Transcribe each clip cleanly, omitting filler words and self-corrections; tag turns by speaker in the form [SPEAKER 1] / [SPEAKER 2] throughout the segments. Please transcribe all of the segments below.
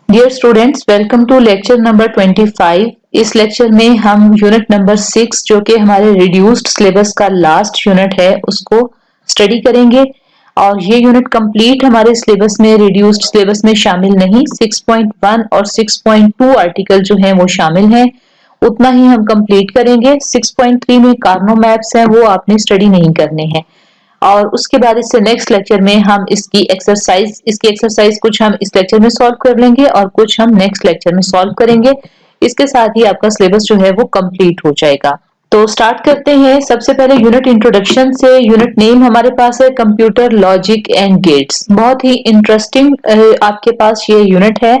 [SPEAKER 1] Dear students, welcome to lecture number 25। इस lecture में हम यूनिट नंबर 6 जो कि हमारे रिड्यूस्ड सिलेबस का लास्ट यूनिट है उसको स्टडी करेंगे। और ये यूनिट कंप्लीट हमारे सिलेबस में रिड्यूस्ड सिलेबस में शामिल नहीं, 6.1 और 6.2 आर्टिकल जो हैं वो शामिल हैं, उतना ही हम कंप्लीट करेंगे। 6.3 में कार्नो मैप्स हैं, वो आपने स्टडी नहीं करने हैं। और उसके बाद इससे नेक्स्ट लेक्चर में हम इसकी एक्सरसाइज कुछ हम इस लेक्चर में सॉल्व कर लेंगे और कुछ हम नेक्स्ट लेक्चर में सॉल्व करेंगे। इसके साथ ही आपका सिलेबस जो है वो कंप्लीट हो जाएगा। तो स्टार्ट करते हैं। सबसे पहले यूनिट इंट्रोडक्शन से। यूनिट नेम हमारे पास है कंप्यूटर लॉजिक एंड गेट्स। बहुत ही इंटरेस्टिंग आपके पास ये यूनिट है।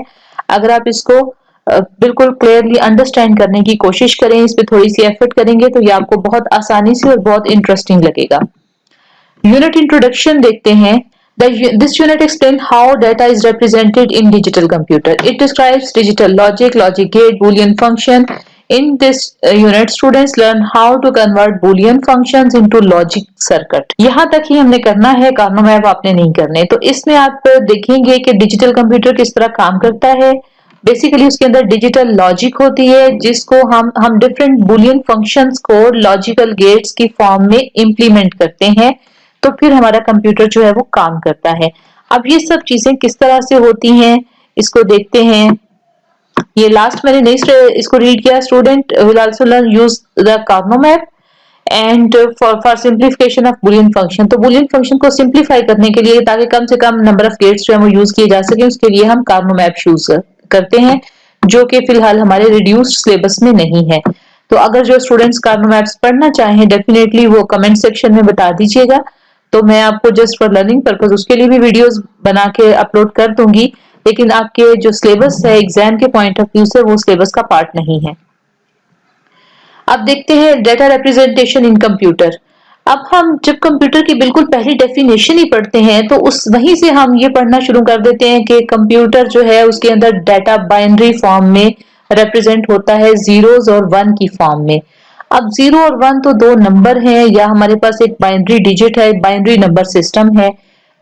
[SPEAKER 1] अगर आप इसको बिल्कुल क्लियरली अंडरस्टैंड करने की कोशिश करें, इस पे थोड़ी सी एफर्ट करेंगे तो ये आपको बहुत आसानी से और बहुत इंटरेस्टिंग लगेगा। यूनिट इंट्रोडक्शन देखते हैं। This unit explains how data is represented in digital computer. It describes digital logic, logic gate, Boolean function. In this unit, students learn how to convert Boolean functions into logic circuit. यहाँ तक ही हमने करना है, Karnaugh map आपने नहीं करने। तो इसमें आप देखेंगे कि डिजिटल कंप्यूटर किस तरह काम करता है। बेसिकली उसके अंदर डिजिटल लॉजिक होती है जिसको हम डिफरेंट बुलियन फंक्शंस को लॉजिकल गेट्स की फॉर्म में इंप्लीमेंट करते हैं, तो फिर हमारा कंप्यूटर जो है वो काम करता है। अब ये सब चीजें किस तरह से होती हैं इसको देखते हैं। ये लास्ट मैंने नहीं इसको रीड किया। Student will also learn use the Karnaugh map and for simplification of Boolean function. तो बुलियन फंक्शन को सिंप्लीफाई करने के लिए, ताकि कम से कम नंबर ऑफ गेट्स जो है वो यूज किए जा सके, उसके लिए हम कार्नो मैप यूज करते हैं, जो कि फिलहाल हमारे रिड्यूस्ड सिलेबस में नहीं है। तो अगर जो स्टूडेंट्स कार्नो मैप्स पढ़ना चाहें, डेफिनेटली वो कमेंट सेक्शन में बता दीजिएगा। तो मैं आपको जस्ट फॉर लर्निंग पर्पस उसके लिए भी वीडियोस बना के अपलोड कर दूंगी, लेकिन आपके जो सिलेबस है एग्जाम के पॉइंट ऑफ व्यू से वो सिलेबस का पार्ट नहीं है। अब देखते हैं डेटा रिप्रेजेंटेशन इन कंप्यूटर। अब हम जब कंप्यूटर की बिल्कुल पहली डेफिनेशन ही पढ़ते हैं तो उस वहीं से हम ये पढ़ना शुरू कर देते हैं कि कंप्यूटर जो है उसके अंदर डाटा बाइनरी फॉर्म में रिप्रेजेंट होता है, जीरोस और वन की फॉर्म में। अब 0 और 1 तो दो नंबर हैं, या हमारे पास एक बाइनरी डिजिट है, बाइनरी नंबर सिस्टम है।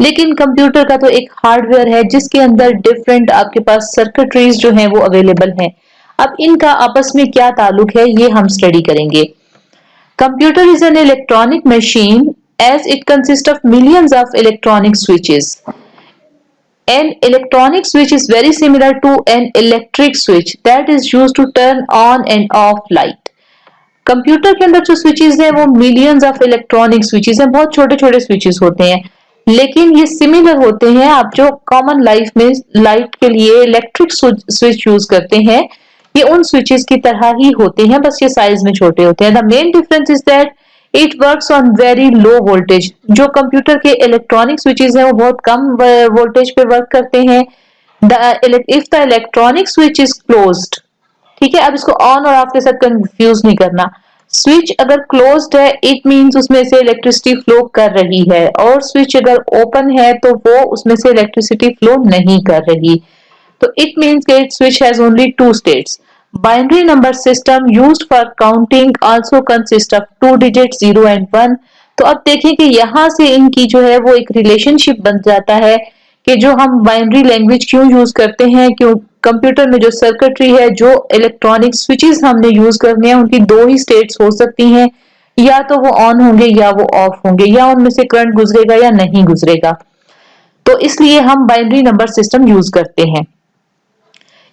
[SPEAKER 1] लेकिन कंप्यूटर का तो एक हार्डवेयर है जिसके अंदर डिफरेंट आपके पास सर्किटरीज जो हैं वो अवेलेबल हैं। अब इनका आपस में क्या ताल्लुक है ये हम स्टडी करेंगे। Computer is an electronic machine as it consists of millions of electronic switches. An electronic switch is very similar to an electric switch that is used to turn on and off light. Computer के अंदर जो switches हैं वो millions of electronic switches हैं, बहुत छोटे छोटे switches होते हैं, लेकिन ये सिमिलर होते हैं। आप जो कॉमन लाइफ में लाइट के लिए इलेक्ट्रिक स्विच यूज करते हैं, ये उन स्विचेस की तरह ही होते हैं, बस ये साइज में छोटे होते हैं। The main difference is that it works on very low voltage. जो कंप्यूटर के इलेक्ट्रॉनिक स्विचेस हैं वो बहुत कम वोल्टेज पे वर्क करते हैं। If the electronic switch is closed, ठीक है, अब इसको ऑन और ऑफ के साथ कंफ्यूज नहीं करना। स्विच अगर क्लोज्ड है इट मींस उसमें से इलेक्ट्रिसिटी फ्लो कर रही है, और स्विच अगर ओपन है तो वो उसमें से इलेक्ट्रिसिटी फ्लो नहीं कर रही। तो it means that switch has only two states. Binary number system used for counting also consist of two digit 0 and 1। तो अब देखें कि यहाँ से इनकी जो है वो एक रिलेशनशिप बन जाता है कि जो हम बाइनरी लैंग्वेज क्यों यूज करते हैं, क्यों कंप्यूटर में जो सर्किटरी है, जो इलेक्ट्रॉनिक स्विचेस हमने यूज करने हैं, उनकी दो ही स्टेट्स हो सकती हैं, या तो वो ऑन होंगे या वो ऑफ होंगे, या उनमें से करंट गुजरेगा या नहीं गुजरेगा। तो इसलिए हम बाइनरी नंबर सिस्टम यूज करते हैं,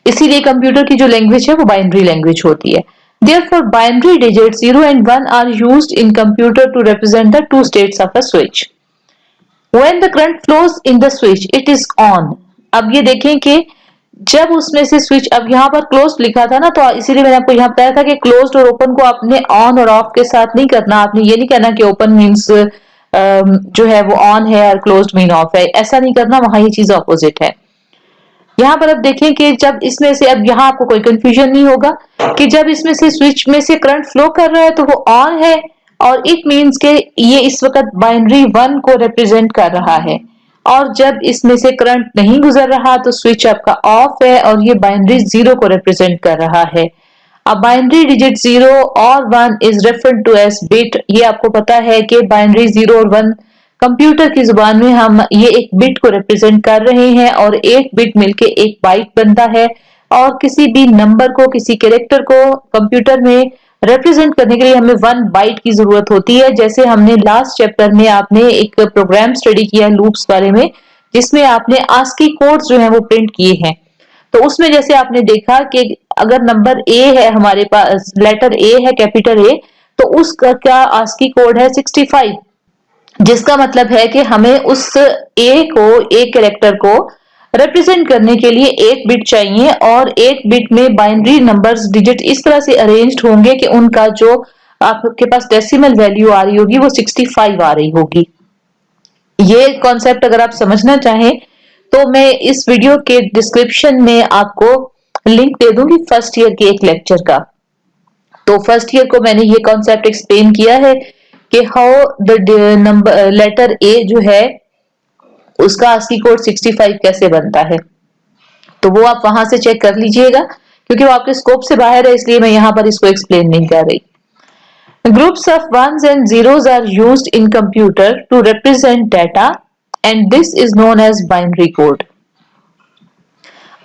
[SPEAKER 1] इसीलिए कंप्यूटर की जो लैंग्वेज है वो बाइनरी लैंग्वेज होती है। Therefore, binary digits 0 and 1 are used in computer to represent the two states of a switch. When the current flows in the switch, it is on. अब ये देखें कि जब उसमें से स्विच, अब यहाँ पर क्लोज लिखा था ना, तो इसीलिए मैंने आपको यहाँ बताया था कि क्लोज्ड और ओपन को आपने ऑन और ऑफ के साथ नहीं करना। आपने ये नहीं कहना कि ओपन मीन्स जो है वो ऑन है और क्लोज्ड मीन ऑफ है, ऐसा नहीं करना, वहां ये चीज ऑपोजिट है। यहाँ पर अब देखें कि जब इसमें से, अब यहाँ आपको कोई कंफ्यूजन नहीं होगा कि जब इसमें से स्विच में से करंट फ्लो कर रहा है तो वो ऑन है, और इट मींस के ये इस वक्त बाइनरी 1 को रिप्रेजेंट कर रहा है, और जब इसमें से करंट नहीं गुजर रहा तो स्विच आपका ऑफ है और ये बाइनरी 0 को रिप्रेजेंट कर रहा है। अब बाइनरी डिजिट 0 और 1 is referred to as bit. ये आपको पता है कि बाइनरी 0 और 1 कंप्यूटर की जुबान में हम ये एक बिट को रिप्रेजेंट कर रहे हैं और एक बिट मिलके एक बाइट बनता है। और किसी भी नंबर को, किसी कैरेक्टर को कंप्यूटर में रिप्रेजेंट करने के लिए हमें 1 बाइट की जरूरत होती है। जैसे हमने लास्ट चैप्टर में आपने एक प्रोग्राम स्टडी किया लूप्स बारे में, जिसमें आपने आस्की कोड्स जो है वो प्रिंट किए हैं। तो उसमें जैसे आपने देखा कि अगर नंबर ए है, हमारे पास लेटर ए है, कैपिटल ए, तो उसका क्या आस्की कोड है 65, जिसका मतलब है कि हमें उस ए को, एक कैरेक्टर को रिप्रेजेंट करने के लिए एक बिट चाहिए और एक बिट में बाइनरी नंबर्स डिजिट इस तरह से अरेंज्ड होंगे कि उनका जो आपके पास डेसिमल वैल्यू आ रही होगी वो 65 आ रही होगी। ये कॉन्सेप्ट अगर आप समझना चाहें तो मैं इस वीडियो के डिस्क्रिप्शन में आपको लिंक दे दूंगी फर्स्ट ईयर के एक लेक्चर का। तो फर्स्ट ईयर को मैंने ये कॉन्सेप्ट एक्सप्लेन किया है कि how the number letter A जो है उसका आस्की कोड 65 कैसे बनता है। तो वो आप वहां से चेक कर लीजिएगा, क्योंकि वो आपके स्कोप से बाहर है, इसलिए मैं यहां पर इसको एक्सप्लेन नहीं कर रही। Groups of ones and zeros are used in computer to represent data and this is known as binary code.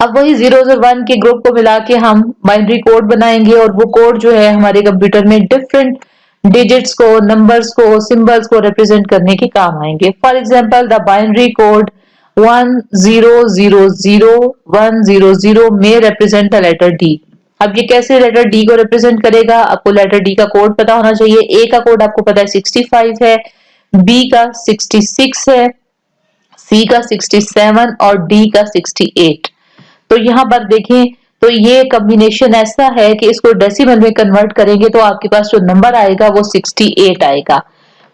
[SPEAKER 1] अब वही zeros और 1 के ग्रुप को मिला के हम बाइनरी कोड बनाएंगे और वो कोड जो है हमारे कंप्यूटर में डिफरेंट डिजिट्स को, नंबर्स को, सिंबल्स को रिप्रेजेंट करने के काम आएंगे। For example the binary code 1000 में रिप्रेजेंट द लेटर डी। अब ये कैसे लेटर डी को रिप्रेजेंट करेगा, आपको लेटर डी का कोड पता होना चाहिए। ए का कोड आपको पता है 65 है, बी का 66 है, सी का 67 और डी का 68। तो यहाँ पर देखें तो ये कॉम्बिनेशन ऐसा है कि इसको डेसिमल में कन्वर्ट करेंगे तो आपके पास जो नंबर आएगा वो 68 आएगा।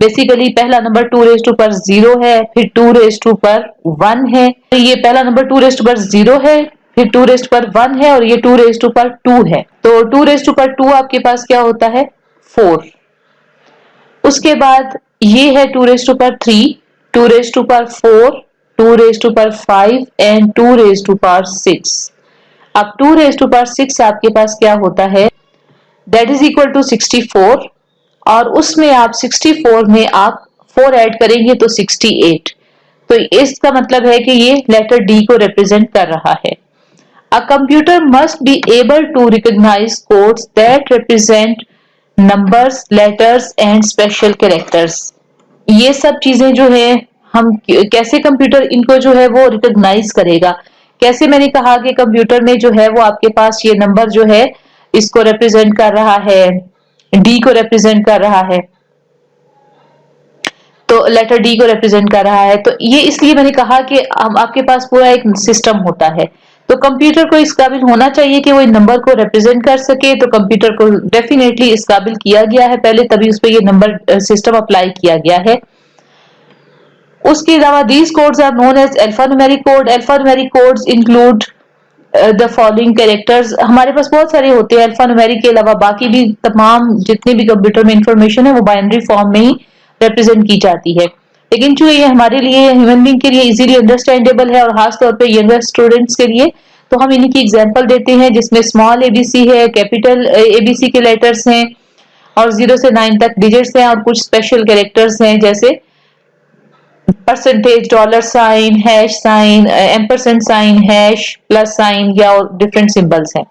[SPEAKER 1] बेसिकली पहला नंबर 2 रेज़ टू पर 0 है, फिर 2 रेज़ टू पर 1 है। ये पहला नंबर 2 रेज़ टू पर 0 है, फिर 2 रेज़ टू पर 1 है और ये 2 रेज़ टू पर 2 है। तो 2 रेज़ टू पर 2 आपके पास क्या होता है 4। उसके बाद ये है 2 रेज़ टू पर 3, 2 रेज़ टू पर 4, 2 रेज़ टू पर 5 एंड 2 रेज़ टू पर 6। अब 2 रेज़ टू पर 6 आपके पास क्या होता है, दैट इज इक्वल टू 64 और उसमें आप 64 में आप 4 ऐड करेंगे तो 68। तो इसका मतलब है कि ये लेटर डी को रिप्रेजेंट कर रहा है। A computer must be able to recognize codes that represent numbers, letters and special characters. ये सब चीजें जो है हम कैसे कंप्यूटर इनको जो है वो रिकॉग्नाइज करेगा, कैसे मैंने कहा कि कंप्यूटर में जो है वो आपके पास ये नंबर जो है इसको रिप्रेजेंट कर रहा है, डी को रिप्रेजेंट कर रहा है, तो लेटर डी को रिप्रेजेंट कर रहा है। तो ये इसलिए मैंने कहा कि हम आपके पास पूरा एक सिस्टम होता है। तो कंप्यूटर को इस काबिल होना चाहिए कि वो इन नंबर को रिप्रेजेंट कर सके। तो कंप्यूटर को डेफिनेटली इस काबिल किया गया है पहले, तभी उस पर ये नंबर सिस्टम अप्लाई किया गया है। उसके अलावा these codes are known as alphanumeric code. Alphanumeric codes include the following characters. हमारे पास बहुत सारे होते हैं अल्फान्यूमेरिक के अलावा, बाकी भी तमाम जितने भी कंप्यूटर में इंफॉर्मेशन है वो बाइनरी फॉर्म में ही रिप्रेजेंट की जाती है। लेकिन जो ये हमारे लिए, ह्यूमन बीइंग के लिए इजीली अंडरस्टैंडेबल है और खास तौर पे यंगर स्टूडेंट्स के लिए, तो हम इन्हीं की एग्जांपल देते हैं, जिसमें स्मॉल एबीसी है, कैपिटल एबीसी के लेटर्स हैं और 0 से 9 तक डिजिट्स हैं और कुछ स्पेशल कैरेक्टर्स हैं जैसे percentage, dollar sign, hash sign, ampersand sign, hash, plus sign या और डिफरेंट सिंबल्स हैं।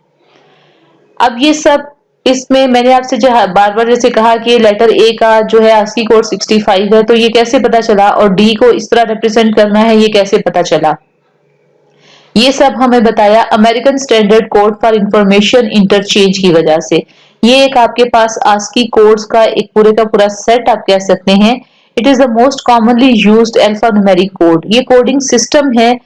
[SPEAKER 1] अब ये सब इसमें मैंने आपसे जो बार बार जैसे कहा कि लेटर ए का जो है आस्की कोड 65 है, तो ये कैसे पता चला, और डी को इस तरह रिप्रेजेंट करना है ये कैसे पता चला, ये सब हमें बताया American standard code for information interchange की वजह से। ये एक आपके पास आस्की कोड्स का एक पूरे का पूरा सेट आप कह सकते हैं। It is the most commonly used alphanumeric code. ये कोडिंग सिस्टम है।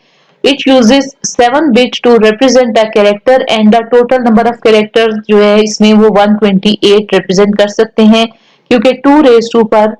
[SPEAKER 1] It uses 7 bit to represent a character and the total number of characters जो है इसमें वो 128 represent कर सकते हैं, क्योंकि 2 रेज़ टू पर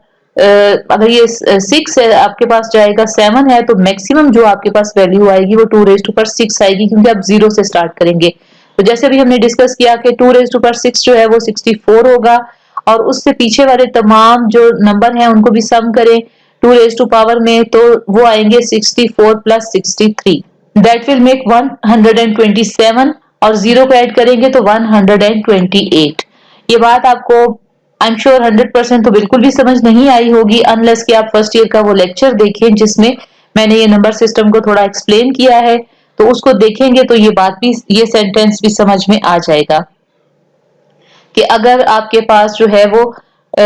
[SPEAKER 1] अगर ये 6 है आपके पास जाएगा, 7 है तो मैक्सिमम जो आपके पास वैल्यू आएगी वो 2 रेज़ टू पर 6 आएगी, क्योंकि आप 0 से स्टार्ट करेंगे। तो जैसे भी हमने डिस्कस किया कि 2 रेज़ टू पर 6 जो है वो 64 होगा और उससे पीछे वाले तमाम जो नंबर हैं उनको भी सम करें 2 रेज़ टू पावर में, तो वो आएंगे 64 प्लस 63, दैट विल मेक 127 और 0 को ऐड करेंगे तो 128। ये बात आपको आई एम श्योर 100% तो बिल्कुल भी समझ नहीं आई होगी अनलेस कि आप फर्स्ट ईयर का वो लेक्चर देखें जिसमें मैंने ये नंबर सिस्टम को थोड़ा एक्सप्लेन किया है। तो उसको देखेंगे तो ये बात भी, ये सेंटेंस भी समझ में आ जाएगा कि अगर आपके पास जो है वो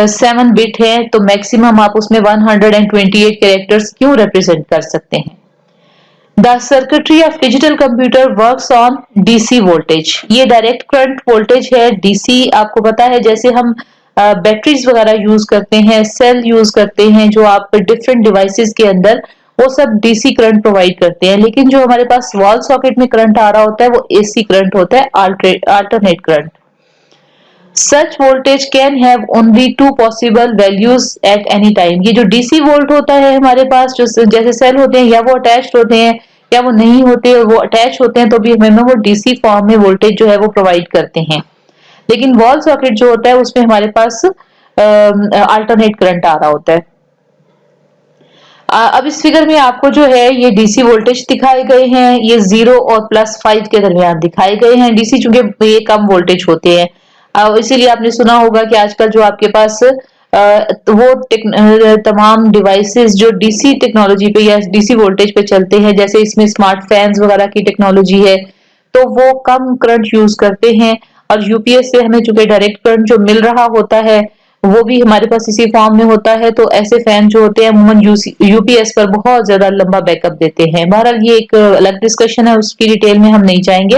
[SPEAKER 1] 7 बिट है तो मैक्सिमम आप उसमें 128 कैरेक्टर्स क्यों रिप्रेजेंट कर सकते हैं। The circuitry of digital computer works on DC voltage. ये डायरेक्ट करंट वोल्टेज है। डीसी आपको पता है, जैसे हम बैटरीज वगैरह यूज करते हैं, सेल यूज करते हैं जो आप डिफरेंट डिवाइसेस के अंदर, वो सब डीसी करंट प्रोवाइड करते हैं। लेकिन जो हमारे पास वॉल सॉकेट में करंट आ रहा होता है वो एसी करंट होता है, alternate current. Such voltage can have only two possible values at any time. ये जो डीसी वोल्ट होता है हमारे पास, जो जैसे सेल होते हैं या वो अटैच्ड होते हैं या वो नहीं होते, वो अटैच होते हैं तो भी हमें वो डीसी फॉर्म में वोल्टेज जो है वो प्रोवाइड करते हैं। लेकिन वॉल सॉकेट जो होता है उसमें हमारे पास अल्टरनेट करंट आ रहा होता है। अब इस फिगर में आपको जो है ये डीसी वोल्टेज दिखाए गए हैं, ये 0 और +5 के दरमियान दिखाए गए हैं। डीसी चूंकि ये कम वोल्टेज होते हैं, इसीलिए आपने सुना होगा कि आजकल जो आपके पास वो तमाम डिवाइसेस जो डीसी टेक्नोलॉजी पे या डीसी वोल्टेज पे चलते हैं, जैसे इसमें स्मार्ट फैंस वगैरह की टेक्नोलॉजी है, तो वो कम करंट यूज करते हैं। और यूपीएस से हमें चूंकि डायरेक्ट करंट जो मिल रहा होता है वो भी हमारे पास इसी फॉर्म में होता है, तो ऐसे फैन जो होते हैं अमूमन यूपीएस पर बहुत ज्यादा लंबा बैकअप देते हैं। बहरहाल ये एक अलग डिस्कशन है, उसकी डिटेल में हम नहीं जाएंगे।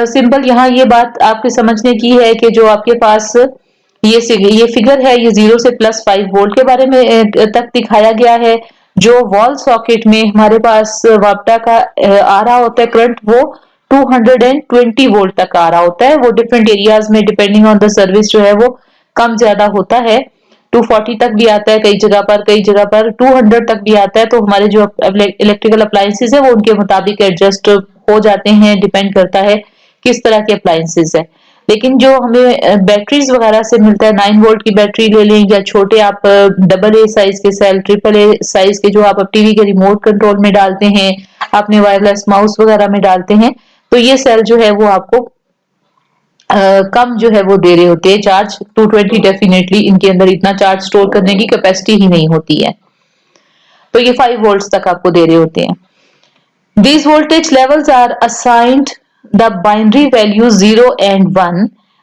[SPEAKER 1] सिंपल यहाँ ये बात आपके समझने की है कि जो आपके पास ये फिगर है, ये 0 से +5 वोल्ट के बारे में तक दिखाया गया है। जो वॉल सॉकेट में हमारे पास वापटा का आ रहा होता है करंट, वो 220 वोल्ट तक आ रहा होता है। वो डिफरेंट एरियाज में डिपेंडिंग ऑन द सर्विस जो है वो कम ज्यादा होता है। 240 तक भी आता है कई जगह पर, कई जगह पर 200 तक भी आता है। तो हमारे जो इलेक्ट्रिकल अप्लायंसेज है वो उनके मुताबिक एडजस्ट हो जाते हैं, डिपेंड करता है किस तरह के अप्लायंसेज है। लेकिन जो हमें बैटरीज वगैरह से मिलता है, 9 वोल्ट की बैटरी ले लें या छोटे आप AA साइज के सेल, AAA साइज के जो आप टीवी के रिमोट कंट्रोल में डालते हैं, अपने वायरलेस माउस वगैरह में डालते हैं, तो ये सेल जो है वो आपको कम जो है वो दे रहे होते हैं चार्ज। 220 डेफिनेटली इनके अंदर इतना चार्ज स्टोर करने की कैपेसिटी ही नहीं होती है, तो ये 5 वोल्ट तक आपको दे रहे होते हैं। These voltage levels are assigned the binary values 0 and 1.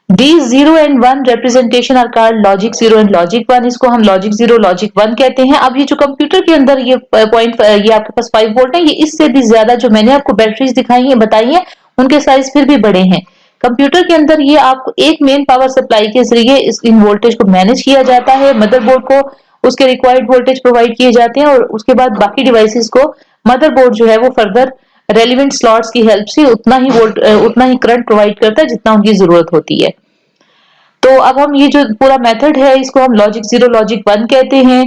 [SPEAKER 1] These 0 and 1 representation are called logic 0 and logic 1. इसको हम logic 0 logic 1 कहते हैं। अब ये जो कंप्यूटर के अंदर ये पॉइंट, ये आपके पास 5 वोल्ट है, ये इससे भी ज्यादा जो मैंने आपको बैटरीज दिखाई है, बताई है, उनके साइज फिर भी बड़े हैं। कंप्यूटर के अंदर ये आपको एक मेन पावर सप्लाई के जरिए इन वोल्टेज को मैनेज किया जाता है। मदरबोर्ड को उसके रिक्वायर्ड वोल्टेज प्रोवाइड किए जाते हैं और उसके बाद बाकी डिवाइसेस को मदरबोर्ड जो है वो फर्दर रेलिवेंट स्लॉट्स की हेल्प से उतना ही करंट प्रोवाइड करता है जितना उनकी जरूरत होती है। तो अब हम ये जो पूरा मेथड है इसको हम लॉजिक 0 लॉजिक 1 कहते हैं।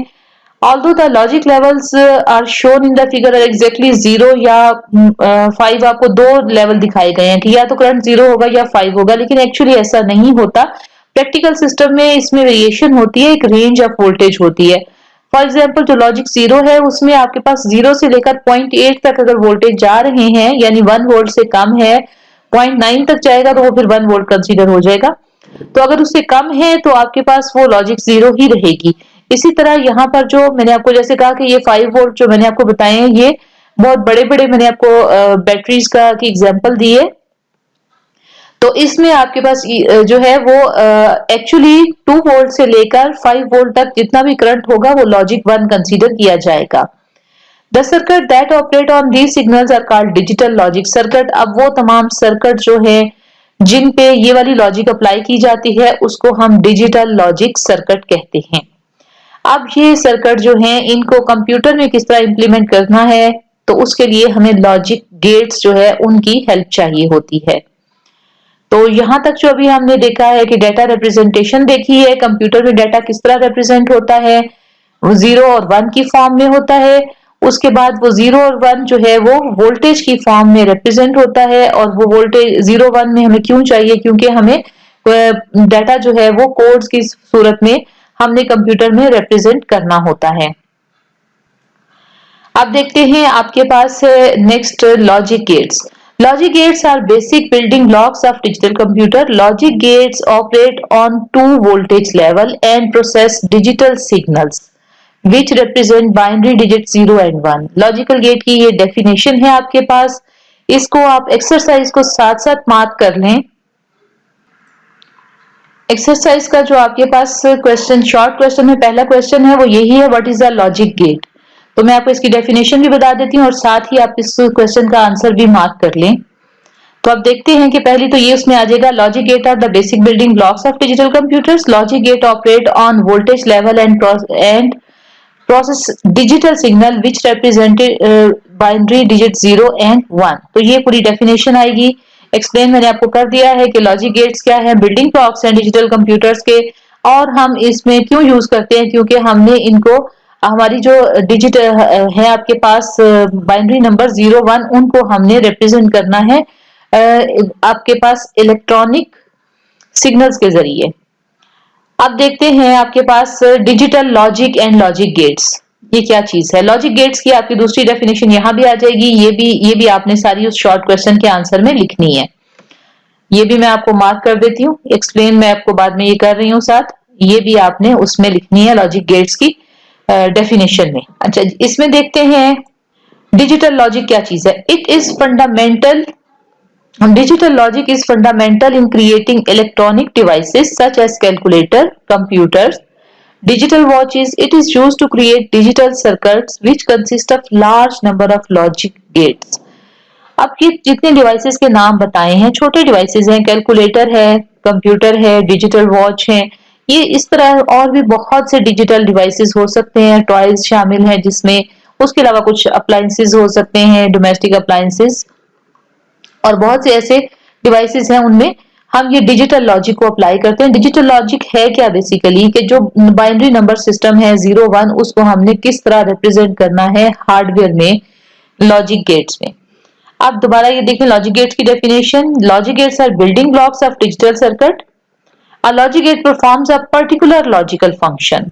[SPEAKER 1] Although the logic levels are shown in the figure are exactly 0 या 5, आपको दो लेवल दिखाए गए हैं कि या तो करंट 0 होगा या 5 होगा, लेकिन एक्चुअली ऐसा नहीं होता। प्रैक्टिकल सिस्टम में इसमें वेरिएशन होती है, एक रेंज ऑफ वोल्टेज होती है। फॉर एग्जाम्पल जो लॉजिक 0 है उसमें आपके पास 0 से लेकर 0.8 तक अगर वोल्टेज जा रहे हैं, यानी 1 वोल्ट से कम है, 0.9 तक जाएगा तो वो फिर 1 वोल्ट कंसीडर हो जाएगा। तो अगर उससे कम है तो आपके पास वो लॉजिक 0 ही रहेगी। इसी तरह यहाँ पर जो मैंने आपको जैसे कहा कि ये 5 वोल्ट जो मैंने आपको बताए हैं, ये बहुत बड़े बड़े मैंने आपको बैटरीज का की एग्जांपल दी है। तो इसमें आपके पास जो है वो एक्चुअली 2 वोल्ट से लेकर 5 वोल्ट तक जितना भी करंट होगा वो लॉजिक 1 कंसीडर किया जाएगा। The circuit that operate on these signals are called digital logic circuit. अब वो तमाम सर्किट जो है जिन पे ये वाली लॉजिक अप्लाई की जाती है उसको हम डिजिटल लॉजिक सर्किट कहते हैं। अब ये सर्किट जो है इनको कंप्यूटर में किस तरह इंप्लीमेंट करना है, तो उसके लिए हमें लॉजिक गेट्स जो है उनकी हेल्प चाहिए होती है। तो यहां तक जो अभी हमने देखा है कि डेटा रिप्रेजेंटेशन देखी है, कंप्यूटर में डेटा किस तरह रिप्रेजेंट होता है, वो 0 और 1 की फॉर्म में होता है। उसके बाद वो 0 और 1 जो है वो वोल्टेज की फॉर्म में रिप्रेजेंट होता है। और वो वोल्टेज 0 1 में हमें क्यों चाहिए, क्योंकि हमें डाटा जो है वो कोड्स की सूरत में हमने कंप्यूटर में रिप्रेजेंट करना होता है। अब देखते हैं आपके पास next logic gates. Logic gates are basic building blocks of digital computer. Logic gates operate on two voltage level and process digital signals which represent binary digits 0 and 1. Logical gate की ये definition है आपके पास, इसको आप exercise को साथ साथ mark कर लें। एक्सरसाइज का जो आपके पास क्वेश्चन, शॉर्ट क्वेश्चन में पहला क्वेश्चन है वो यही है, what is a logic gate. तो मैं आपको इसकी डेफिनेशन भी बता देती हूँ और साथ ही आप इस क्वेश्चन का आंसर भी मार्क कर लें। तो आप देखते हैं कि पहली तो ये उसमें आ जाएगा, logic gate are the basic building blocks of digital computers. Logic gate operate on voltage level and process digital signal which represented binary digit 0 and 1। तो ये पूरी डेफिनेशन आएगी। एक्सप्लेन मैंने आपको कर दिया है कि लॉजिक गेट्स क्या है, बिल्डिंग ब्लॉक्स हैं डिजिटल कंप्यूटर्स के, और हम इसमें क्यों यूज करते हैं, क्योंकि हमने इनको हमारी जो डिजिट है आपके पास बाइनरी नंबर 0 1 उनको हमने रिप्रेजेंट करना है आपके पास इलेक्ट्रॉनिक सिग्नल्स के जरिए। अब देखते हैं आपके पास digital logic and logic gates, ये क्या चीज है। लॉजिक गेट्स की आपकी दूसरी डेफिनेशन यहां भी आ जाएगी, ये भी आपने सारी उस शॉर्ट क्वेश्चन के आंसर में लिखनी है। ये भी मैं आपको मार्क कर देती हूँ, एक्सप्लेन मैं आपको बाद में ये कर रही हूँ साथ, ये भी आपने उसमें लिखनी है लॉजिक गेट्स की डेफिनेशन में। अच्छा, इसमें देखते हैं डिजिटल लॉजिक क्या चीज है। It is fundamental Digital logic is fundamental in creating electronic devices such as calculator, computers, digital watches. It is used to create digital circuits which consist of large number of logic gates. अब ये जितने devices के नाम बताए हैं छोटे devices हैं, calculator है, कंप्यूटर है, डिजिटल वॉच है, ये इस तरह और भी बहुत से डिजिटल डिवाइसेस हो सकते हैं। टॉयज शामिल हैं जिसमें, उसके अलावा कुछ अप्लायंसेस हो सकते हैं, डोमेस्टिक अप्लायंसेस, और बहुत से ऐसे डिवाइसेस हैं उनमें हम ये डिजिटल लॉजिक को अप्लाई करते हैं। डिजिटल लॉजिक है क्या बेसिकली, कि जो बाइनरी नंबर सिस्टम है 0 1 उसको हमने किस तरह रिप्रेजेंट करना है हार्डवेयर में, लॉजिक गेट्स में। अब दोबारा ये देखें लॉजिक गेट्स की definition. Logic gates are building blocks of digital circuit. A logic gate performs a particular logical function.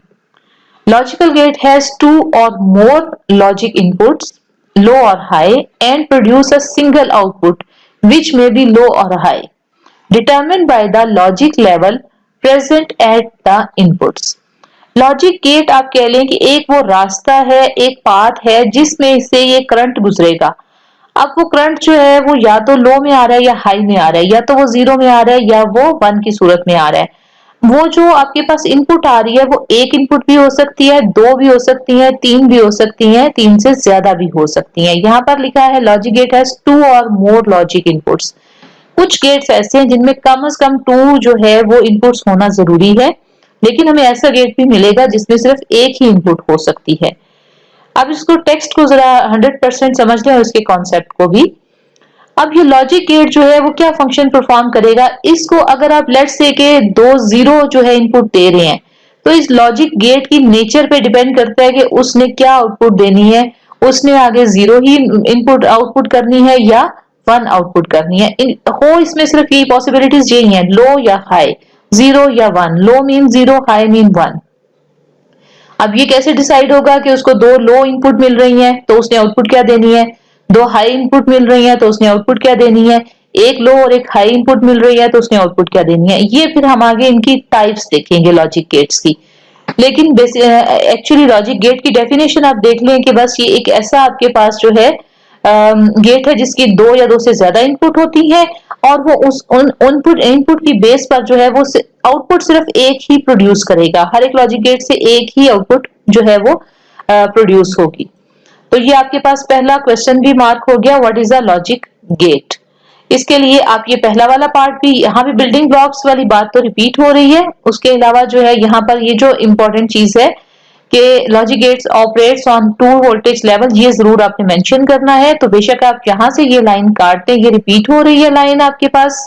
[SPEAKER 1] Logical gate has 2 or more logic inputs, low or high, and produce a single output which may be low or high, determined by the logic level present at the inputs. Logic gate आप कह लें कि एक वो रास्ता है, एक path है जिसमें से ये करंट गुजरेगा। अब वो करंट जो है वो या तो लो में आ रहा है या हाई में आ रहा है, या तो वो 0 में आ रहा है या वो 1 की सूरत में आ रहा है। वो जो आपके पास इनपुट आ रही है वो एक इनपुट भी हो सकती है, 2 भी हो सकती है, 3 भी हो सकती है, 3 से ज्यादा भी हो सकती है। यहाँ पर लिखा है logic gate has 2 or more logic inputs. कुछ गेट्स ऐसे हैं जिनमें कम से कम 2 जो है वो इनपुट्स होना जरूरी है, लेकिन हमें ऐसा गेट भी मिलेगा जिसमें सिर्फ एक ही इनपुट हो सकती है। अब इसको टेक्स्ट को जरा 100% समझ लें और इसके कॉन्सेप्ट को भी। अब ये लॉजिक गेट जो है वो क्या फंक्शन परफॉर्म करेगा, इसको अगर आप लेट्स से के 2 0 जो है इनपुट दे रहे हैं, तो इस लॉजिक गेट की नेचर पे डिपेंड करता है कि उसने क्या आउटपुट देनी है। उसने आगे 0 ही इनपुट आउटपुट करनी है या 1 आउटपुट करनी है। हो इसमें सिर्फ ये पॉसिबिलिटीज यही है, लो या हाई, 0 या 1। लो मीन 0, हाई मीन 1। अब ये कैसे डिसाइड होगा कि उसको 2 लो इनपुट मिल रही हैं तो उसने आउटपुट क्या देनी है, 2 हाई इनपुट मिल रही है तो उसने आउटपुट क्या देनी है, एक लो और एक हाई इनपुट मिल रही है तो उसने आउटपुट क्या देनी है। ये फिर हम आगे इनकी टाइप्स देखेंगे लॉजिक गेट्स की। लेकिन एक्चुअली लॉजिक गेट की डेफिनेशन आप देख लें कि बस ये एक ऐसा आपके पास जो है गेट है जिसकी 2 या 2 से ज्यादा इनपुट होती है, और वो उस इनपुट की बेस पर जो है वो आउटपुट सिर्फ एक ही प्रोड्यूस करेगा। हर एक लॉजिक गेट से एक ही आउटपुट जो है वो प्रोड्यूस होगी। तो ये आपके पास पहला क्वेश्चन भी मार्क हो गया, what is a logic gate. इसके लिए आप ये पहला वाला पार्ट भी, यहाँ भी बिल्डिंग ब्लॉक्स वाली बात तो रिपीट हो रही है, उसके अलावा जो है यहाँ पर ये जो इंपॉर्टेंट चीज है कि logic gates operates on 2 voltage level, ये जरूर आपने मेंशन करना है। तो बेशक आप यहां से ये लाइन काटते हैं, ये रिपीट हो रही है लाइन आपके पास,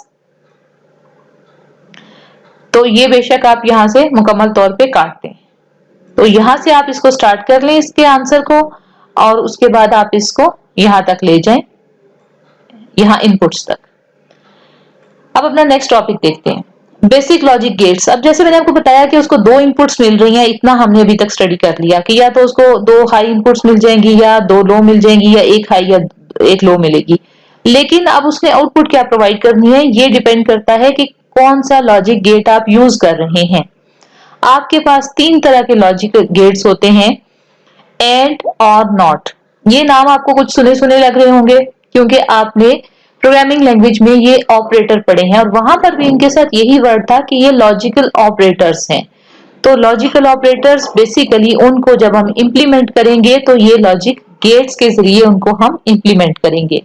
[SPEAKER 1] तो ये बेशक आप यहां से मुकम्मल तौर पे काटते हैं। तो यहां से आप इसको स्टार्ट कर लें इसके आंसर को, और उसके बाद आप इसको यहां तक ले जाएं, यहां इनपुट्स तक। अब अपना नेक्स्ट टॉपिक देखते हैं, बेसिक लॉजिक गेट्स। अब जैसे मैंने आपको बताया कि उसको 2 इनपुट्स मिल रही हैं, इतना हमने अभी तक स्टडी कर लिया कि या तो उसको 2 हाई इनपुट्स मिल जाएंगी या 2 लो मिल जाएंगी, या एक हाई या एक लो मिलेगी। लेकिन अब उसने आउटपुट क्या प्रोवाइड करनी है, ये डिपेंड करता है कि कौन सा लॉजिक गेट आप यूज कर रहे हैं। आपके पास तीन तरह के लॉजिक गेट्स होते हैं, एंड और नॉट। ये नाम आपको कुछ सुने सुने लग रहे होंगे क्योंकि आपने प्रोग्रामिंग लैंग्वेज में ये ऑपरेटर पढ़े हैं और वहां पर भी इनके साथ यही वर्ड था कि ये लॉजिकल ऑपरेटर्स हैं। तो लॉजिकल ऑपरेटर्स बेसिकली उनको जब हम इंप्लीमेंट करेंगे तो ये लॉजिक गेट्स के जरिए उनको हम इंप्लीमेंट करेंगे।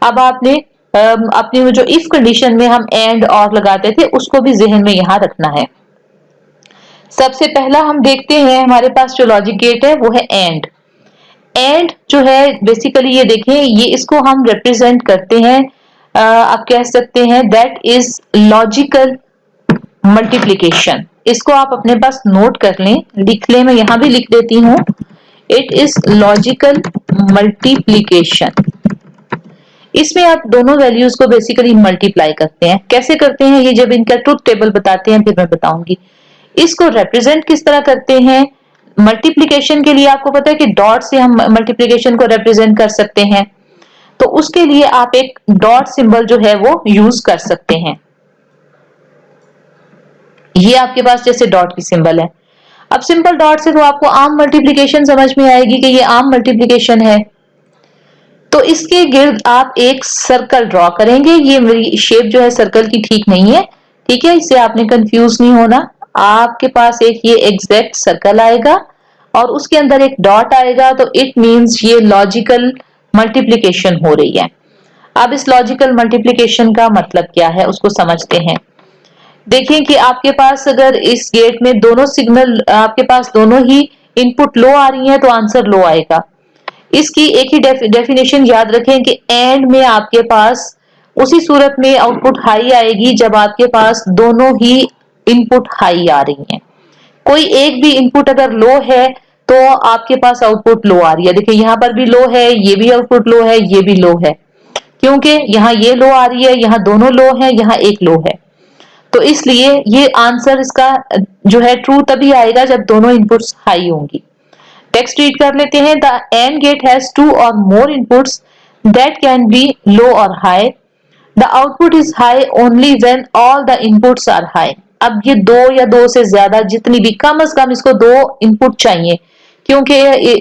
[SPEAKER 1] अब आपने अपनी जो इफ कंडीशन में हम एंड और लगाते थे उसको भी जहन में यहां रखना है। सबसे पहला हम देखते हैं हमारे पास जो लॉजिक गेट है वो है एंड। एंड जो है बेसिकली ये देखें, ये इसको हम रिप्रेजेंट करते हैं, आप कह सकते हैं दैट इज लॉजिकल मल्टीप्लीकेशन। इसको आप अपने पास नोट कर लें, लिख लें, मैं यहां भी लिख देती हूं, इट इज लॉजिकल मल्टीप्लीकेशन। इसमें आप दोनों वैल्यूज को बेसिकली मल्टीप्लाई करते हैं। कैसे करते हैं ये जब इनका ट्रुथ टेबल बताते हैं फिर मैं बताऊंगी। इसको रिप्रेजेंट किस तरह करते हैं, मल्टीप्लिकेशन के लिए आपको पता है कि डॉट से हम मल्टीप्लिकेशन को रिप्रेजेंट कर सकते हैं, तो उसके लिए आप एक डॉट सिंबल जो है वो यूज कर सकते हैं। ये आपके पास जैसे डॉट की सिंबल है। अब सिंपल डॉट से तो आपको आम मल्टीप्लिकेशन समझ में आएगी कि ये आम मल्टीप्लिकेशन है। तो इसके गिर्द आप एक सर्कल ड्रॉ करेंगे। ये मेरी शेप जो है सर्कल की ठीक नहीं है, ठीक है, इससे आपने कंफ्यूज नहीं होना। आपके पास एक ये एग्जैक्ट सर्कल आएगा और उसके अंदर एक डॉट आएगा, तो इट मींस ये लॉजिकल मल्टीप्लिकेशन हो रही है। अब इस लॉजिकल मल्टीप्लिकेशन का मतलब क्या है उसको समझते हैं। देखिए कि आपके पास अगर इस गेट में दोनों सिग्नल, आपके पास दोनों ही इनपुट लो आ रही है तो आंसर लो आएगा। इसकी एक ही डेफिनेशन याद रखें कि एंड में आपके पास उसी सूरत में आउटपुट हाई आएगी जब आपके पास दोनों ही इनपुट हाई आ रही हैं। कोई एक भी इनपुट अगर लो है तो आपके पास आउटपुट लो आ रही है। देखिए यहाँ पर भी लो है, ये भी आउटपुट लो है, ये भी लो है, क्योंकि यहाँ ये लो आ रही है, यहाँ दोनों लो है, यहाँ एक लो है। तो इसलिए ये आंसर इसका जो है ट्रू तभी आएगा जब दोनों इनपुट्स हाई होंगी। टेक्स्ट रीड कर लेते हैं। The and gate has two or more inputs that can be low or high. The output is high only when all the inputs are high. अब ये दो या दो से ज्यादा, जितनी भी, कम से कम इसको दो इनपुट चाहिए क्योंकि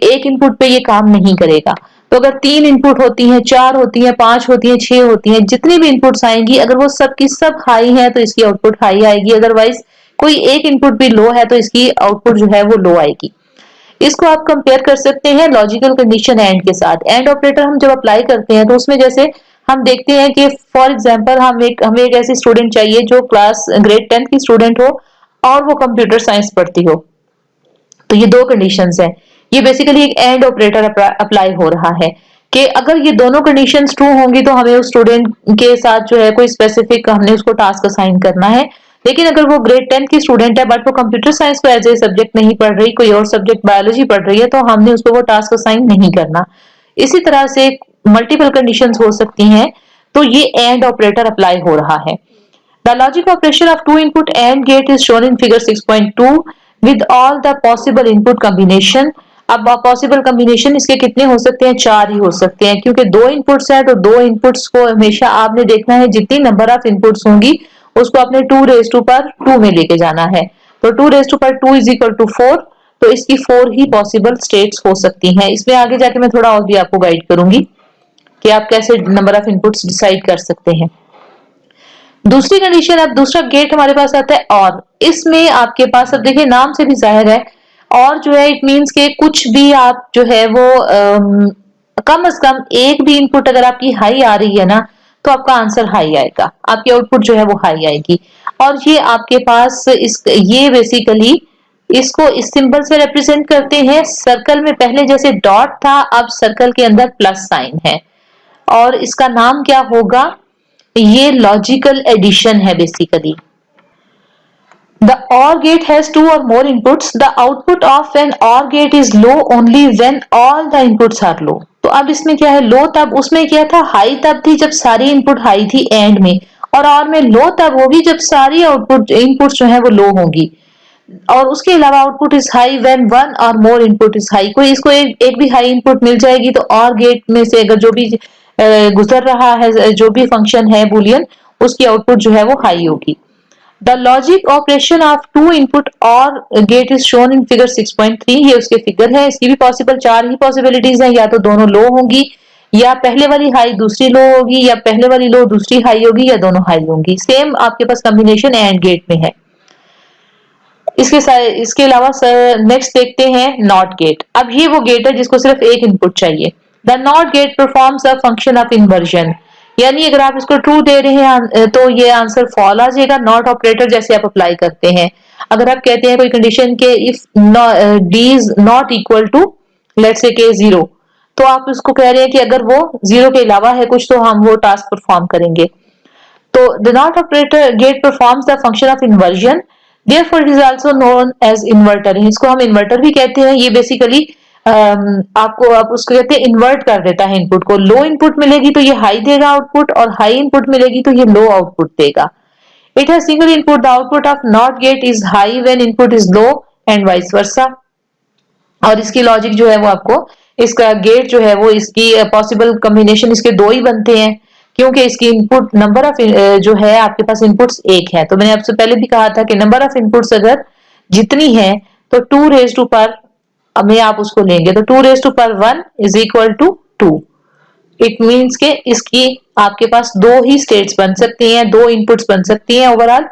[SPEAKER 1] एक इनपुट पे ये काम नहीं करेगा। तो अगर 3 इनपुट होती हैं, 4 होती हैं, 5 होती हैं, 6 होती हैं, जितनी भी इनपुट्स आएंगी अगर वो सब की सब हाई है तो इसकी आउटपुट हाई आएगी। अदरवाइज कोई एक इनपुट भी लो है तो इसकी आउटपुट जो है वो लो आएगी। इसको आप कंपेयर कर सकते हैं लॉजिकल कंडीशन एंड के साथ। एंड ऑपरेटर हम जब अप्लाई करते हैं तो उसमें जैसे हम देखते हैं कि फॉर एग्जांपल हमें एक ऐसी स्टूडेंट चाहिए जो क्लास ग्रेड 10 की स्टूडेंट हो और वो कंप्यूटर साइंस पढ़ती हो। तो ये दो कंडीशंस हैं। ये बेसिकली एक एंड ऑपरेटर अप्लाई हो रहा है कि अगर ये दोनों कंडीशंस ट्रू होंगी तो हमें उस स्टूडेंट के साथ जो है कोई स्पेसिफिक हमने उसको टास्क असाइन करना है। लेकिन अगर वो ग्रेड 10 की स्टूडेंट है बट वो कंप्यूटर साइंस को एज ए सब्जेक्ट नहीं पढ़ रही, कोई और सब्जेक्ट बायोलॉजी पढ़ रही है, तो हमने उसको वो टास्क असाइन नहीं करना। इसी तरह से मल्टीपल कंडीशंस हो सकती हैं, तो ये एंड ऑपरेटर अप्लाई हो रहा है। The logic operation of two input and gate is shown in figure 6.2 with all the possible input combination. अब पॉसिबल कॉम्बिनेशन इसके कितने हो सकते हैं, 4 ही हो सकते हैं, क्योंकि 2 इनपुट्स है तो 2 इनपुट्स को हमेशा आपने देखना है जितनी नंबर ऑफ इनपुट्स होंगी उसको आपने 2 रेज़ टू पर 2 में लेके जाना है। तो 2 रेज़ टू पर 2 इज इक्वल टू 4, तो इसकी 4 ही पॉसिबल स्टेट्स हो सकती हैं। इसमें आगे जाके मैं थोड़ा और भी आपको गाइड करूंगी कि आप कैसे नंबर ऑफ इनपुट्स डिसाइड कर सकते हैं। दूसरी कंडीशन, अब दूसरा गेट हमारे पास आता है और। इसमें आपके पास, अब देखिए नाम से भी जाहिर है, और जो है इट मींस के कुछ भी आप जो है वो कम से कम एक भी इनपुट अगर आपकी हाई आ रही है ना तो आपका आंसर हाई आएगा, आपकी आउटपुट जो है वो हाई आएगी। और ये आपके पास ये बेसिकली इसको इस सिंबल से रिप्रेजेंट करते हैं। सर्कल में पहले जैसे डॉट था, अब सर्कल के अंदर प्लस साइन है और इसका नाम क्या होगा, ये लॉजिकल एडिशन है basically. The OR gate has 2 or more inputs. The output of an OR gate is low only when all the inputs are low. तो अब इसमें क्या है, लो तब, उसमें क्या था, हाई तब थी जब सारी इनपुट हाई थी एंड में, और OR में लो तब होगी जब सारी आउटपुट इनपुट्स जो है वो लो होंगी। और उसके अलावा output is high when 1 or more input is high. कोई इसको एक भी हाई इनपुट मिल जाएगी तो OR गेट में से अगर जो भी गुजर रहा है जो भी फंक्शन है बूलियन, उसकी आउटपुट जो है वो हाई होगी। The logic operation of two input और gate is shown in figure 6.3, ये उसके फिगर है। इसकी भी पॉसिबल 4 ही पॉसिबिलिटीज हैं, या तो दोनों लो होंगी, या पहले वाली हाई दूसरी लो होगी, या पहले वाली लो दूसरी हाई होगी, या दोनों हाई होंगी। सेम आपके पास कॉम्बिनेशन एंड गेट में है। इसके अलावा नेक्स्ट देखते हैं नॉट गेट। अब ये वो गेट है जिसको सिर्फ एक इनपुट चाहिए। The not gate performs a function of inversion, यानी अगर आप इसको ट्रू दे रहे हैं तो ये आंसर फॉल आ जाएगा। नॉट ऑपरेटर जैसे आप अप्लाई करते हैं, अगर आप कहते हैं कोई कंडीशन के if D is not equal to let's say के 0, तो आप उसको कह रहे हैं कि अगर वो 0 के अलावा है कुछ तो हम वो टास्क परफॉर्म करेंगे। तो the not operator gate performs the function of inversion, therefore it is also known as inverter. इसको हम इन्वर्टर भी कहते हैं। ये बेसिकली आपको आप उसको कहते हैं इन्वर्ट कर देता है इनपुट को। लो इनपुट मिलेगी तो ये हाई देगा आउटपुट, और हाई इनपुट मिलेगी तो ये लो आउटपुट देगा। It has single input, the output of not gate is high when input is low and vice versa. और इसकी लॉजिक जो है वो आपको, इसका गेट जो है वो इसकी पॉसिबल कॉम्बिनेशन इसके दो ही बनते हैं, क्योंकि इसकी इनपुट नंबर ऑफ जो है आपके पास इनपुट्स एक है। तो मैंने आपसे पहले भी कहा था कि नंबर ऑफ इनपुट्स अगर जितनी है तो 2 रेज टू पर में आप उसको लेंगे, तो 2 रेज टू पर 1 is equal to 2। It means के इसकी आपके पास दो ही स्टेट्स बन सकती हैं, दो इनपुट्स बन सकती हैं ओवरऑल,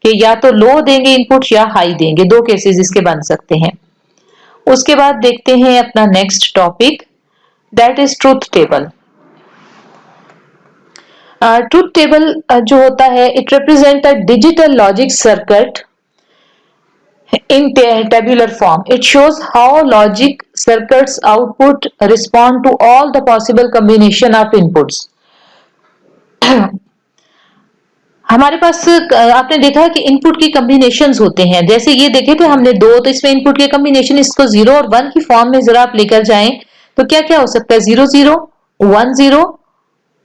[SPEAKER 1] कि या तो लो देंगे इनपुट या हाई देंगे। दो केसेस इसके बन सकते हैं। उसके बाद देखते हैं अपना next topic, that is truth table. Truth table जो होता है, it represent a digital logic circuit in tabular form. It shows how logic circuits output respond to all the possible combination of inputs. हमारे पास आपने देखा कि input की combinations होते हैं। जैसे ये देखे थे हमने दो, तो इसमें इनपुट के कॉम्बिनेशन इसको 0 और 1 की फॉर्म में जरा आप लेकर जाएं तो क्या क्या हो सकता है, 0 0 1 0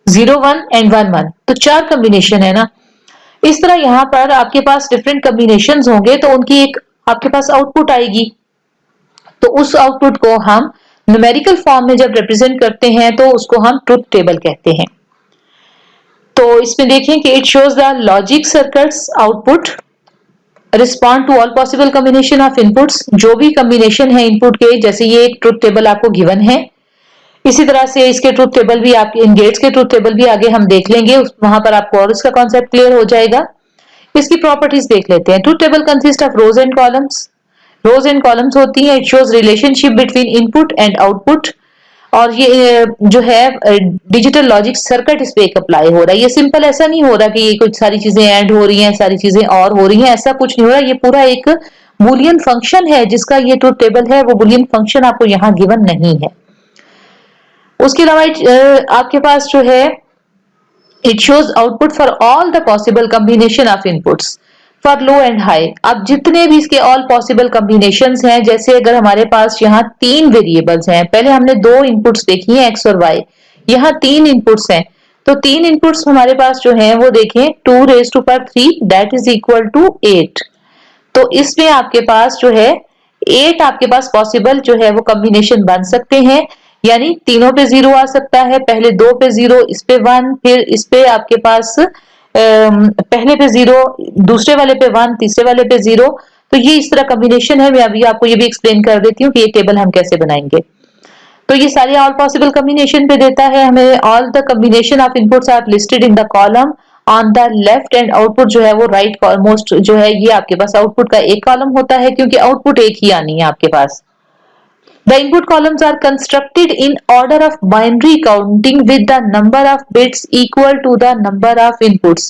[SPEAKER 1] 0 1 एंड 1 1, तो 4 कॉम्बिनेशन है ना। इस तरह यहाँ पर आपके पास डिफरेंट कॉम्बिनेशंस होंगे तो उनकी एक आपके पास आउटपुट आएगी। तो उस आउटपुट को हम न्यूमेरिकल फॉर्म में जब रिप्रेजेंट करते हैं तो उसको हम ट्रूथ टेबल कहते हैं। तो इसमें देखें कि it shows the logic circuits output respond to all possible combination of inputs. जो भी कॉम्बिनेशन है इनपुट के, जैसे ये एक ट्रूथ टेबल आपको गिवन है, इसी तरह से इसके ट्रूथ टेबल भी आपके इन गेट्स के ट्रूथ टेबल भी आगे हम देख लेंगे, वहां पर आपको और इसका कॉन्सेप्ट क्लियर हो जाएगा। इसकी प्रॉपर्टीज देख लेते हैं। Truth table consist of rows and columns. Rows and columns होती हैं। It shows relationship between input and output, और ये जो है डिजिटल लॉजिक सर्किट इस पे एक अप्लाई हो रहा है। ये सिंपल ऐसा नहीं हो रहा कि ये कुछ सारी चीजें ऐड हो रही हैं, सारी चीजें और हो रही हैं, ऐसा कुछ नहीं हो रहा। ये पूरा एक बूलियन फंक्शन है जिसका ये ट्रूथ टेबल है। वो बूलियन फंक्शन आपको यहाँ गिवन नहीं है। उसके अलावा आपके पास जो है it shows output for all the possible combination of inputs for low and high। अब जितने भी इसके all possible combinations हैं, जैसे अगर हमारे पास यहाँ 3 वेरिएबल्स हैं, पहले हमने 2 इनपुट्स देखी हैं x और y, यहाँ 3 इनपुट्स हैं, तो 3 इनपुट्स हमारे पास जो हैं वो देखें 2 raise to power 3 that is equal to 8। तो इसमें आपके पास जो है 8 आपके पास पॉसिबल जो है वो कॉम्बिनेशन बन सकते हैं, यानी तीनों पे 0 आ सकता है। पहले 2 पे 0, इस पे 1, फिर इस पे आपके पास पहले पे 0, दूसरे वाले पे 1, तीसरे वाले पे 0। तो ये इस तरह कॉम्बिनेशन है। मैं अभी आपको ये भी एक्सप्लेन कर देती हूँ कि ये टेबल हम कैसे बनाएंगे। तो ये सारे ऑल पॉसिबल कॉम्बिनेशन पे देता है हमें। All the combination of inputs are listed in the column on the left, and output जो है वो राइट मोस्ट जो है, ये आपके पास आउटपुट का एक कॉलम होता है क्योंकि आउटपुट एक ही आनी है आपके पास। The input columns are constructed in order of binary counting with the number of bits equal to the number of inputs।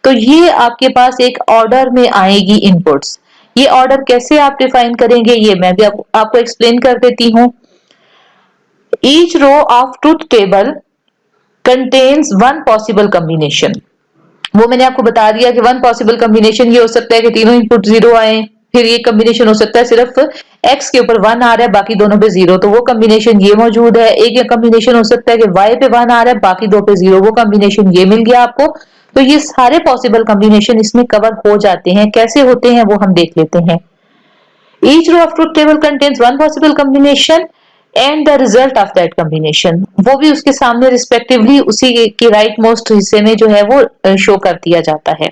[SPEAKER 1] तो ये आपके पास एक ऑर्डर में आएगी इनपुट्स। ये ऑर्डर कैसे आप डिफाइन करेंगे ये मैं भी आपको एक्सप्लेन कर देती हूँ। Each row of truth table contains one possible combination। वो मैंने आपको बता दिया कि वन पॉसिबल कॉम्बिनेशन ये हो सकता है कि तीनों इनपुट 0 आए। फिर ये कॉम्बिनेशन हो सकता है सिर्फ x के ऊपर 1 आ रहा है, बाकी दोनों पे 0, तो वो कॉम्बिनेशन ये मौजूद है। एक कॉम्बिनेशन हो सकता है कि y पे 1 आ रहा है, बाकी 2 पे 0, वो कॉम्बिनेशन ये मिल गया आपको। तो ये सारे पॉसिबल कॉम्बिनेशन इसमें कवर हो जाते हैं। कैसे होते हैं वो हम देख लेते हैं। Each row of truth table contains one possible combination and the result of that combination, वो भी उसके सामने रिस्पेक्टिवली उसी के राइट मोस्ट हिस्से में जो है वो शो कर दिया जाता है।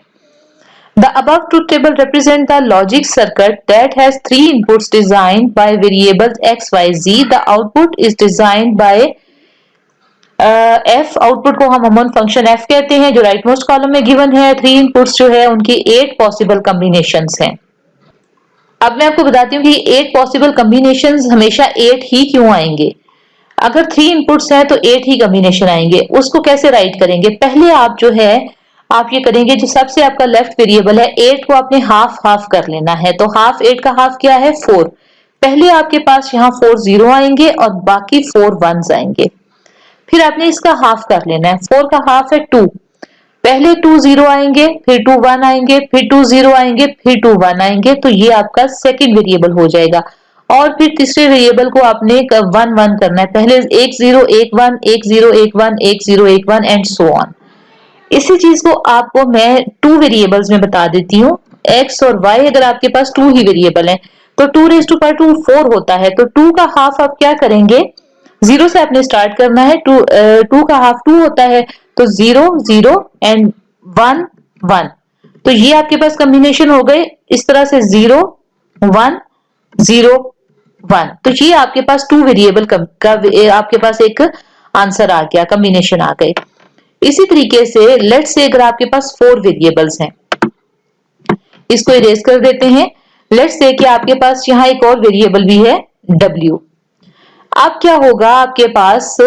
[SPEAKER 1] The above truth table represent the logic circuit that has three inputs designed by variables x, y, z. The output is designed by f। Output को हम अमूमन फंक्शन f कहते हैं जो राइट मोस्ट कॉलम में गिवन है। Three inputs जो है उनकी 8 पॉसिबल कॉम्बिनेशंस हैं। अब मैं आपको बताती हूँ कि 8 पॉसिबल कॉम्बिनेशंस हमेशा 8 ही क्यों आएंगे। अगर 3 इनपुट्स हैं तो 8 ही कॉम्बिनेशन आएंगे। उसको कैसे राइट करेंगे? पहले आप जो है आप ये करेंगे, जो सबसे आपका लेफ्ट वेरिएबल है 8 को आपने हाफ हाफ कर लेना है। तो हाफ 8 का हाफ क्या है? 4। पहले आपके पास यहाँ 4 जीरो आएंगे और बाकी 4 वंस आएंगे। फिर आपने इसका हाफ कर लेना है। 4 का हाफ है 2। पहले 2 जीरो आएंगे, फिर 2 1 आएंगे, फिर 2 जीरो आएंगे, फिर 2 1 आएंगे। तो ये आपका सेकंड वेरिएबल हो जाएगा। और फिर तीसरे वेरिएबल को आपने 1 1 करना है। पहले 1 0 1 1 1 0 1 1 1 0 1 1 एंड सो ऑन। इसी चीज को आपको मैं 2 वेरिएबल्स में बता देती हूँ। x और y अगर आपके पास 2 ही वेरिएबल है तो 2 रेज़ टू पावर 2 4 होता है। तो 2 का हाफ आप क्या करेंगे? 0 से आपने स्टार्ट करना है। 2 का हाफ 2 होता है, तो 0 0 एंड 1 1। तो ये आपके पास कॉम्बिनेशन हो गए इस तरह से 0 1 0 1। तो ये आपके पास 2 वेरिएबल का आपके पास एक आंसर आ गया, कॉम्बिनेशन आ गए। इसी तरीके से लेट्स से अगर आपके पास 4 वेरिएबल्स हैं, इसको इरेज कर देते हैं। लेट्स से कि आपके पास यहाँ एक और वेरिएबल भी है w। अब क्या होगा आपके पास,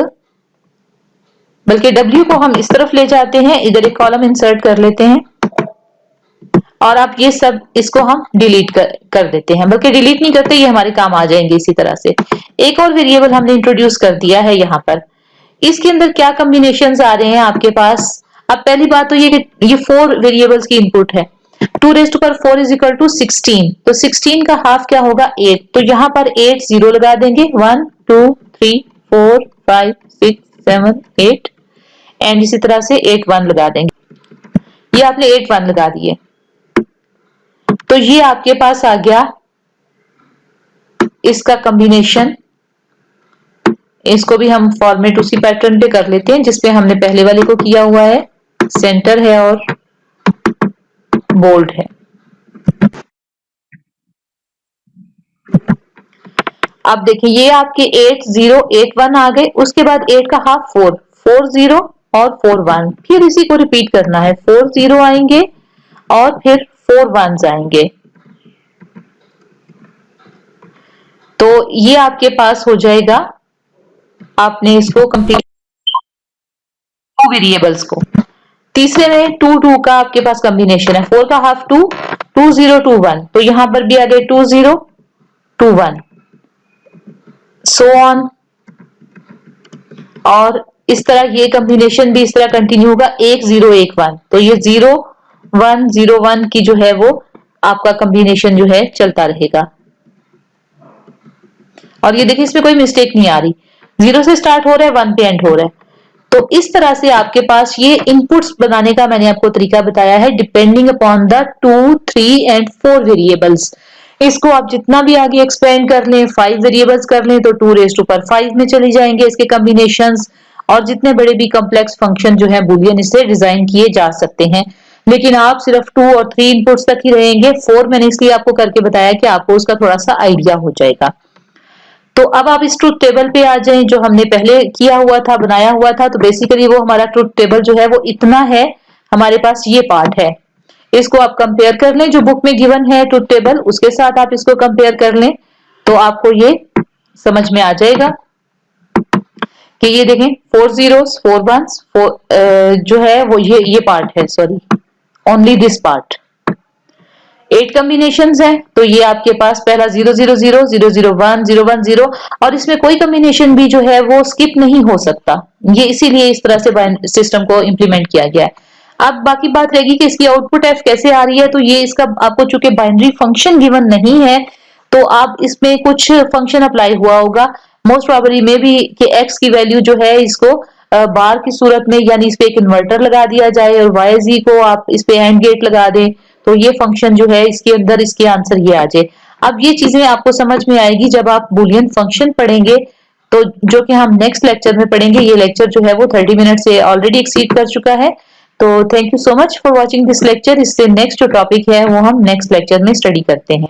[SPEAKER 1] बल्कि w को हम इस तरफ ले जाते हैं, इधर एक कॉलम इंसर्ट कर लेते हैं और आप ये सब इसको हम डिलीट कर देते हैं। बल्कि डिलीट नहीं करते, ये हमारे काम आ जाएंगे। इसी तरह से एक और वेरिएबल हमने इंट्रोड्यूस कर दिया है यहाँ पर। इसके अंदर क्या कॉम्बिनेशंस आ रहे हैं आपके पास? अब पहली बात तो ये कि ये 4 वेरिएबल्स की इनपुट है। 2 raise to power 4 is equal to 16। तो 16 का हाफ क्या होगा? 8। तो यहाँ पर 8 जीरो लगा देंगे। 1 2 3 4 5 6 7 8 एंड इसी तरह से 8 1 लगा देंगे। ये आपने 8 1 लगा दिए। तो ये आपके पास आ गया इसका कॉम्बिनेशन। इसको भी हम फॉर्मेट उसी पैटर्न पे कर लेते हैं जिसपे हमने पहले वाले को किया हुआ है। सेंटर है और बोल्ड है। अब देखिए ये आपके 8 0 8 1 आ गए। उसके बाद 8 का हाफ 4 4 0 और 4 1। फिर इसी को रिपीट करना है। 4 0 आएंगे और फिर 4 1 आएंगे। तो ये आपके पास हो जाएगा। आपने इसको कंप्लीट वेरिएबल्स को। तीसरे में 2 2 का आपके पास कॉम्बिनेशन है। 4 का हाफ 2 2 0 2 1। तो यहां पर भी आ गए 2 0 2 1 सो ऑन। और इस तरह ये कॉम्बिनेशन भी इस तरह कंटिन्यू होगा 1 0 1 1। तो ये 0 1 0 1 की जो है वो आपका कॉम्बिनेशन जो है चलता रहेगा। और ये देखिए इसमें कोई मिस्टेक नहीं आ रही। 0 से स्टार्ट हो रहा है, 1 पे एंड हो रहा है। तो इस तरह से आपके पास ये इनपुट्स बनाने का मैंने आपको तरीका बताया है, depending upon the 2 3 and 4 variables. इसको आप जितना भी आगे एक्सपेंड कर लें, 5 वेरिएबल्स कर लें तो 2 रेज़ टू पावर 5 में चली जाएंगे इसके कॉम्बिनेशंस। और जितने बड़े भी कॉम्प्लेक्स फंक्शन जो है बूलियन इससे डिजाइन किए जा सकते हैं। लेकिन आप सिर्फ 2 और 3 इनपुट्स तक ही रहेंगे। 4 मैंने इसलिए आपको करके बताया कि आपको उसका थोड़ा सा आइडिया हो जाएगा। तो अब आप इस ट्रुथ टेबल पे आ जाएं जो हमने पहले किया हुआ था, बनाया हुआ था। तो बेसिकली वो हमारा ट्रुथ टेबल जो है वो इतना है। हमारे पास ये पार्ट है, इसको आप कंपेयर कर लें जो बुक में गिवन है ट्रुथ टेबल, उसके साथ आप इसको कंपेयर कर लें तो आपको ये समझ में आ जाएगा कि ये देखें 4 zeros 4 ones जो है वो ये पार्ट है। Sorry, only this part. 8 combinations हैं। तो ये आपके पास पहला 0 0 0 0 0 1 0 1 0 और इसमें कोई कॉम्बिनेशन भी जो है वो स्किप नहीं हो सकता। ये इसीलिए इस तरह से सिस्टम को इंप्लीमेंट किया गया है। अब बाकी बात रहेगी कि इसकी आउटपुट f कैसे आ रही है। तो ये इसका आपको चूंकि बाइनरी फंक्शन गिवन नहीं है तो आप इसमें कुछ फंक्शन अप्लाई हुआ होगा। मोस्ट प्रोबेबली में भी कि x की वैल्यू जो है इसको बार की सूरत में, यानी इस पे एक इन्वर्टर लगा दिया जाए और y z को आप इस पे एंड गेट लगा दें तो ये फंक्शन जो है इसके अंदर इसके आंसर ये आ जाए। अब ये चीजें आपको समझ में आएगी जब आप बूलियन फंक्शन पढ़ेंगे तो जो कि हम नेक्स्ट लेक्चर में पढ़ेंगे। ये लेक्चर जो है वो 30 मिनट से ऑलरेडी एक्सीड कर चुका है। तो thank you so much for watching this lecture. इससे नेक्स्ट जो टॉपिक है वो हम नेक्स्ट लेक्चर में स्टडी करते हैं।